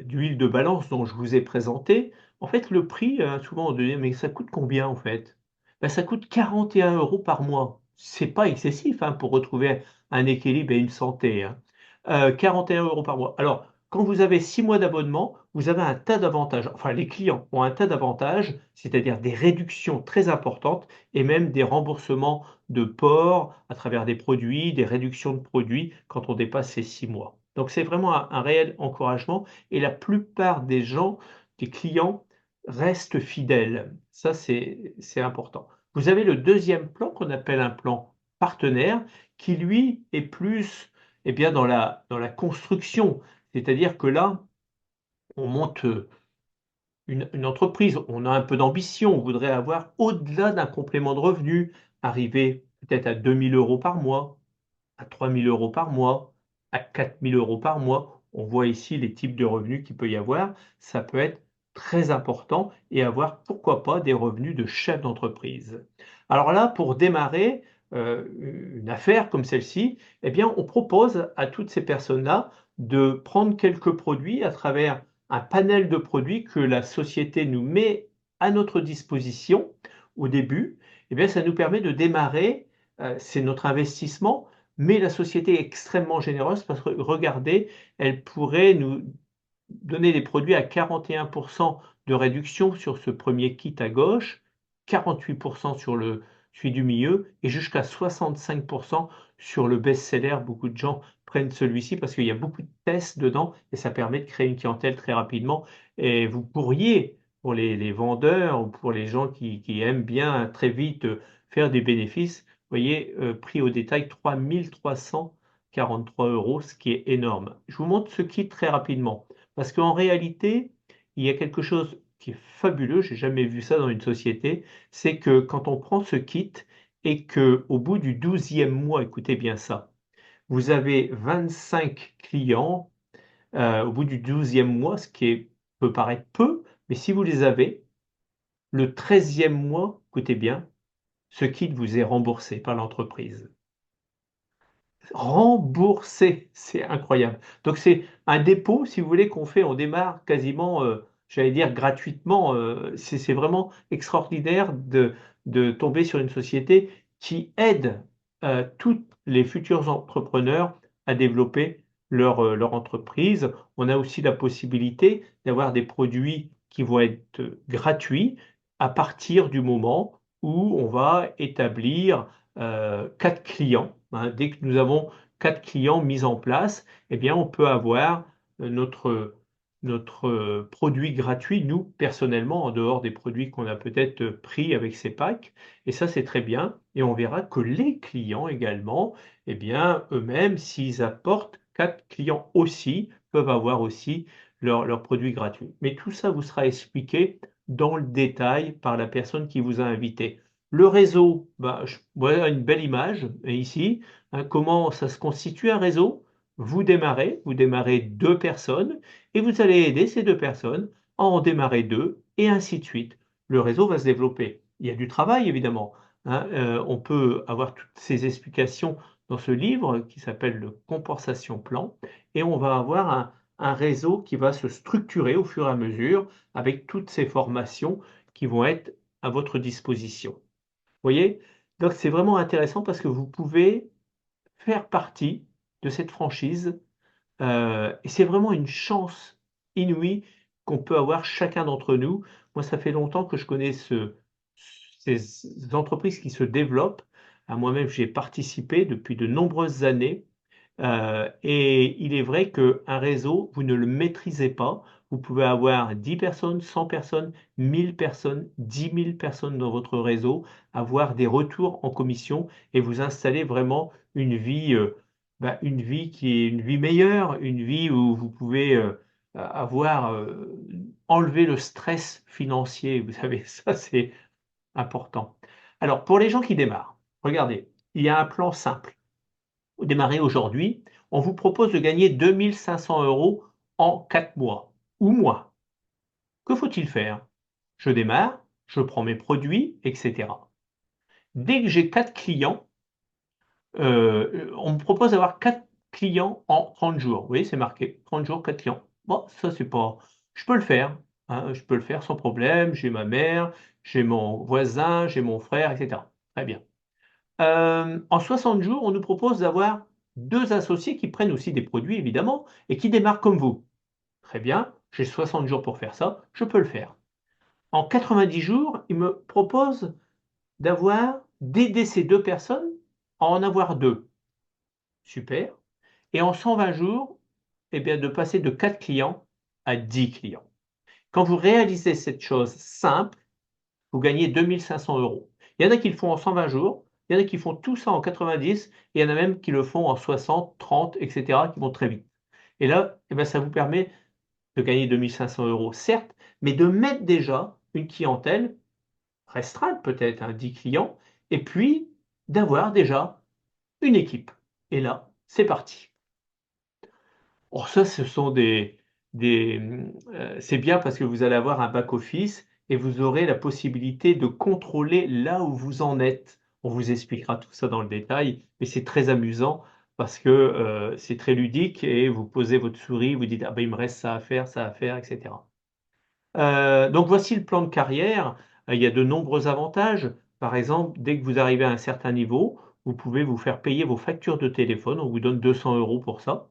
d'huile de balance dont je vous ai présenté, en fait, le prix, souvent on dit: «Mais ça coûte combien en fait?» Bah, ça coûte 41 € par mois. C'est pas excessif, hein, pour retrouver un équilibre et une santé, hein. 41 € par mois. Alors, quand vous avez 6 mois d'abonnement, vous avez un tas d'avantages. Enfin, les clients ont un tas d'avantages, c'est-à-dire des réductions très importantes et même des remboursements de port à travers des produits, des réductions de produits quand on dépasse ces 6 mois. Donc c'est vraiment un réel encouragement et la plupart des gens, des clients restent fidèles. Ça, c'est important. Vous avez le deuxième plan qu'on appelle un plan partenaire qui lui est plus, eh bien, dans la construction. C'est-à-dire que là, on monte, une entreprise, on a un peu d'ambition, on voudrait avoir au-delà d'un complément de revenu, arriver peut-être à 2 000 € par mois, à 3 000 € par mois, à 4 000 € par mois. On voit ici les types de revenus qu'il peut y avoir. Ça peut être très important et avoir, pourquoi pas, des revenus de chef d'entreprise. Alors là, pour démarrer, une affaire comme celle-ci, eh bien, on propose à toutes ces personnes-là de prendre quelques produits à travers un panel de produits que la société nous met à notre disposition au début. Eh bien, ça nous permet de démarrer, c'est notre investissement, mais la société est extrêmement généreuse parce que regardez, elle pourrait nous donner des produits à 41 de réduction sur ce premier kit à gauche, 48 sur celui du milieu et jusqu'à 65 sur le best-seller. Beaucoup de gens prennent celui-ci parce qu'il y a beaucoup de tests dedans et ça permet de créer une clientèle très rapidement et vous pourriez, pour les vendeurs ou pour les gens qui aiment bien très vite, faire des bénéfices, vous voyez, prix au détail 3 343 €, ce qui est énorme. Je vous montre ce kit très rapidement. Parce qu'en réalité, il y a quelque chose qui est fabuleux, j'ai jamais vu ça dans une société, c'est que quand on prend ce kit et qu'au bout du 12e mois, écoutez bien ça, vous avez 25 clients, au bout du 12e mois, ce qui peut paraître peu, mais si vous les avez, le 13e mois, écoutez bien, ce kit vous est remboursé par l'entreprise. Remboursé, c'est incroyable. Donc c'est un dépôt, si vous voulez, qu'on fait, on démarre quasiment, j'allais dire gratuitement, c'est vraiment extraordinaire de tomber sur une société qui aide, tous les futurs entrepreneurs à développer leur entreprise. On a aussi la possibilité d'avoir des produits qui vont être gratuits à partir du moment où on va établir 4 clients, hein. Dès que nous avons 4 clients mis en place, eh bien, on peut avoir, notre produit gratuit, nous, personnellement, en dehors des produits qu'on a peut-être, pris avec ces packs et ça, c'est très bien et on verra que les clients également, eh bien, eux-mêmes, s'ils apportent 4 clients aussi, peuvent avoir aussi leurs produits gratuits. Mais tout ça vous sera expliqué dans le détail par la personne qui vous a invité. Le réseau, bah, voilà une belle image ici, hein, comment ça se constitue un réseau? Vous démarrez 2 personnes et vous allez aider ces 2 personnes à en démarrer 2 et ainsi de suite. Le réseau va se développer. Il y a du travail évidemment, hein, on peut avoir toutes ces explications dans ce livre qui s'appelle le Compensation Plan et on va avoir un réseau qui va se structurer au fur et à mesure avec toutes ces formations qui vont être à votre disposition. Vous voyez? Donc c'est vraiment intéressant parce que vous pouvez faire partie de cette franchise et c'est vraiment une chance inouïe qu'on peut avoir chacun d'entre nous. Moi, ça fait longtemps que je connais ces entreprises qui se développent. Moi-même, j'y ai participé depuis de nombreuses années. Et il est vrai qu'un réseau, vous ne le maîtrisez pas. Vous pouvez avoir 10 personnes, 100 personnes, 1000 personnes, 10 000 personnes dans votre réseau, avoir des retours en commission et vous installer vraiment une vie qui est une vie meilleure, une vie où vous pouvez avoir enlevé le stress financier. Vous savez, ça c'est important. Alors, pour les gens qui démarrent, regardez, il y a un plan simple. Vous démarrez aujourd'hui, on vous propose de gagner 2500 euros en 4 mois ou moins. Que faut-il faire? Je démarre, je prends mes produits, etc. Dès que j'ai 4 clients, on me propose d'avoir 4 clients en 30 jours. Vous voyez, c'est marqué 30 jours, 4 clients. Bon, ça, c'est pas. Je peux le faire, hein, je peux le faire sans problème. J'ai ma mère, j'ai mon voisin, j'ai mon frère, etc. Très bien. En 60 jours, on nous propose d'avoir 2 associés qui prennent aussi des produits, évidemment, et qui démarrent comme vous. Très bien, j'ai 60 jours pour faire ça, je peux le faire. En 90 jours, il me propose d'aider ces 2 personnes à en avoir 2. Super. Et en 120 jours, eh bien, de passer de 4 clients à 10 clients. Quand vous réalisez cette chose simple, vous gagnez 2500 euros. Il y en a qui le font en 120 jours, il y en a qui font tout ça en 90, et il y en a même qui le font en 60, 30, etc., qui vont très vite. Et là, eh bien, ça vous permet de gagner 2500 euros, certes, mais de mettre déjà une clientèle restreinte, peut-être, 10 clients, et puis d'avoir déjà une équipe. Et là, c'est parti. Or ça, ce sont c'est bien parce que vous allez avoir un back-office et vous aurez la possibilité de contrôler là où vous en êtes. On vous expliquera tout ça dans le détail, mais c'est très amusant parce que c'est très ludique et vous posez votre souris, vous dites: «Ah ben, il me reste ça à faire» etc. Donc voici le plan de carrière. Il y a de nombreux avantages. Par exemple, dès que vous arrivez à un certain niveau, vous pouvez vous faire payer vos factures de téléphone. On vous donne 200 euros pour ça,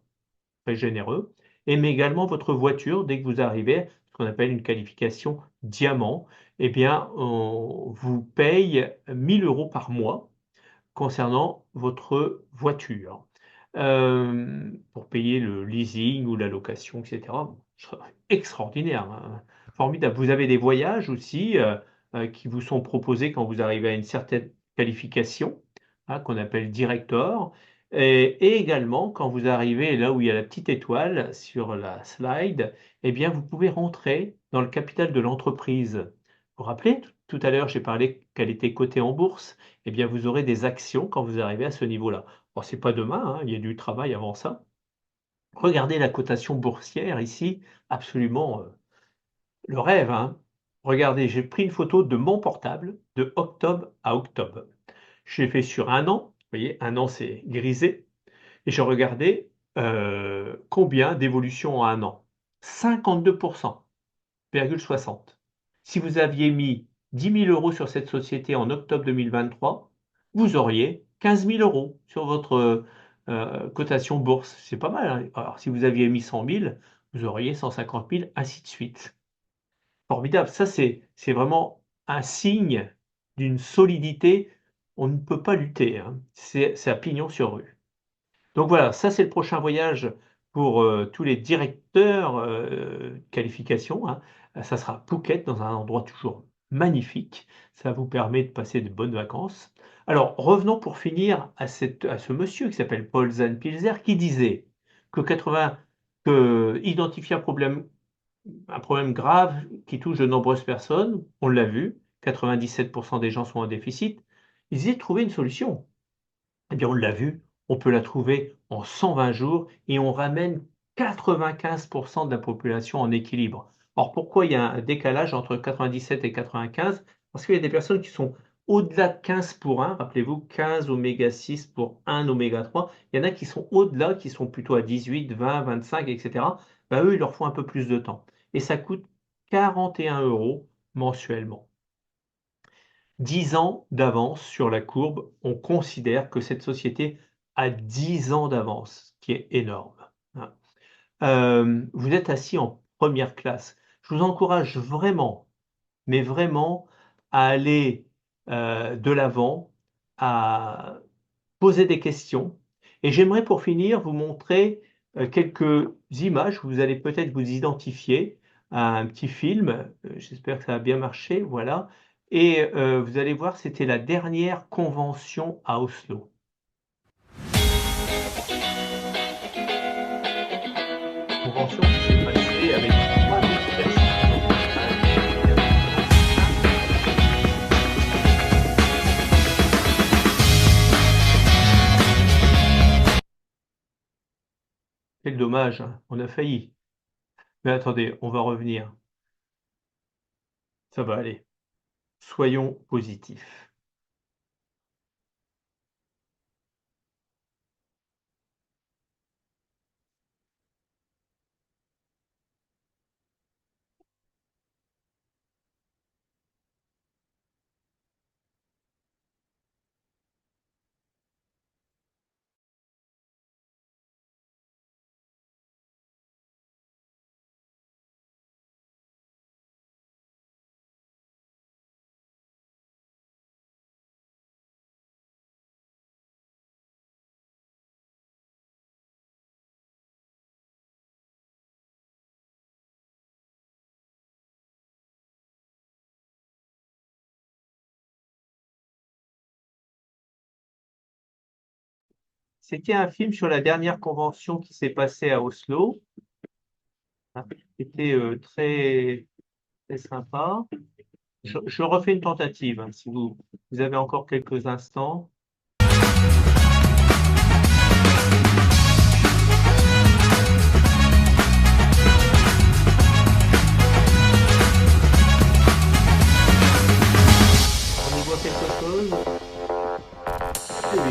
très généreux, et mais également votre voiture dès que vous arrivez à ce qu'on appelle une qualification diamant, eh bien, on vous paye 1 000 euros par mois concernant votre voiture, pour payer le leasing ou la location, et cetera. Bon, extraordinaire, hein, formidable. Vous avez des voyages aussi, qui vous sont proposés quand vous arrivez à une certaine qualification, hein, qu'on appelle director et également quand vous arrivez là où il y a la petite étoile sur la slide, eh bien, vous pouvez rentrer dans le capital de l'entreprise. Vous vous rappelez, tout à l'heure, j'ai parlé qu'elle était cotée en bourse? Eh bien, vous aurez des actions quand vous arrivez à ce niveau-là. Bon, c'est pas demain, hein, il y a du travail avant ça. Regardez la cotation boursière ici, absolument, le rêve, hein. Regardez, j'ai pris une photo de mon portable de octobre à octobre. Je l'ai fait sur un an, vous voyez, un an c'est grisé, et je regardais combien d'évolution en un an. 52,60. Si vous aviez mis 10 000 euros sur cette société en octobre 2023, vous auriez 15 000 euros sur votre cotation bourse. C'est pas mal, hein. Alors, si vous aviez mis 100 000, vous auriez 150 000, ainsi de suite. Formidable. Ça, c'est vraiment un signe d'une solidité. On ne peut pas lutter, hein. C'est à pignon sur rue. Donc voilà, ça c'est le prochain voyage pour tous les directeurs qualification, hein. Ça sera Phuket, dans un endroit toujours magnifique. Ça vous permet de passer de bonnes vacances. Alors revenons pour finir à ce monsieur qui s'appelle Paul Zanpilzer qui disait que 80 que identifier un problème grave qui touche de nombreuses personnes, on l'a vu, 97% des gens sont en déficit, ils disait trouver une solution. Eh bien, on l'a vu, on peut la trouver en 120 jours et on ramène 95% de la population en équilibre. Alors pourquoi il y a un décalage entre 97 et 95? Parce qu'il y a des personnes qui sont au-delà de 15 pour 1, rappelez-vous, 15 oméga 6 pour 1 oméga 3. Il y en a qui sont au-delà, qui sont plutôt à 18, 20, 25, etc. bah, eux, il leur faut un peu plus de temps. Et ça coûte 41 euros mensuellement. 10 ans d'avance sur la courbe, on considère que cette société a 10 ans d'avance, ce qui est énorme, hein. Vous êtes assis en première classe. Je vous encourage vraiment, mais vraiment, à aller de l'avant, à poser des questions. Et j'aimerais pour finir vous montrer quelques images, vous allez peut-être vous identifier à un petit film, j'espère que ça a bien marché, voilà. Et vous allez voir, c'était la dernière convention à Oslo. Convention qui s'est passée avec 3000 personnes. Quel dommage, hein, on a failli. Mais attendez, on va revenir. Ça va aller. Soyons positifs. C'était un film sur la dernière convention qui s'est passée à Oslo, hein, c'était très, très sympa. Je refais une tentative, hein, si vous avez encore quelques instants. On y voit quelque chose? Eh oui.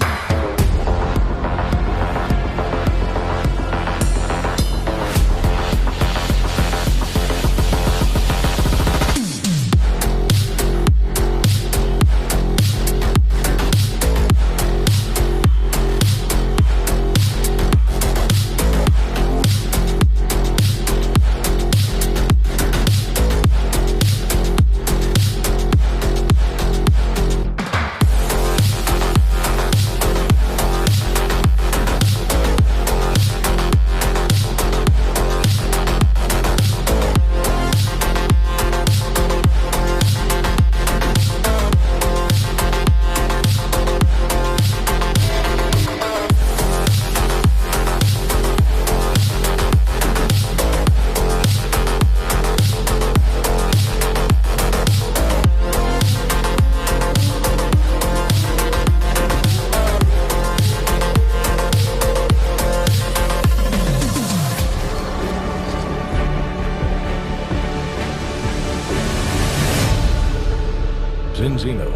Zeno,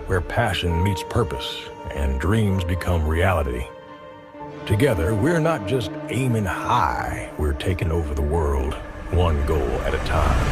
where passion meets purpose and dreams become reality. Together, we're not just aiming high, we're taking over the world, one goal at a time.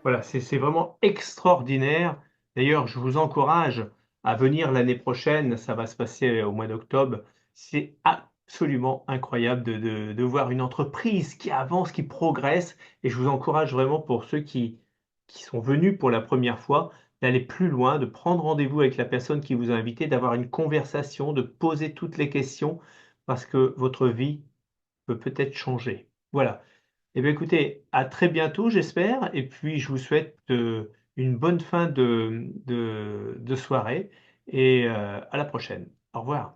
Voilà, c'est vraiment extraordinaire. D'ailleurs, je vous encourage à venir l'année prochaine, ça va se passer au mois d'octobre. C'est absolument incroyable de voir une entreprise qui avance, qui progresse. Et je vous encourage vraiment pour ceux qui sont venus pour la première fois, d'aller plus loin, de prendre rendez-vous avec la personne qui vous a invité, d'avoir une conversation, de poser toutes les questions, parce que votre vie peut peut-être changer. Voilà. Eh bien, écoutez, à très bientôt, j'espère. Et puis, je vous souhaite une bonne fin de soirée et à la prochaine. Au revoir.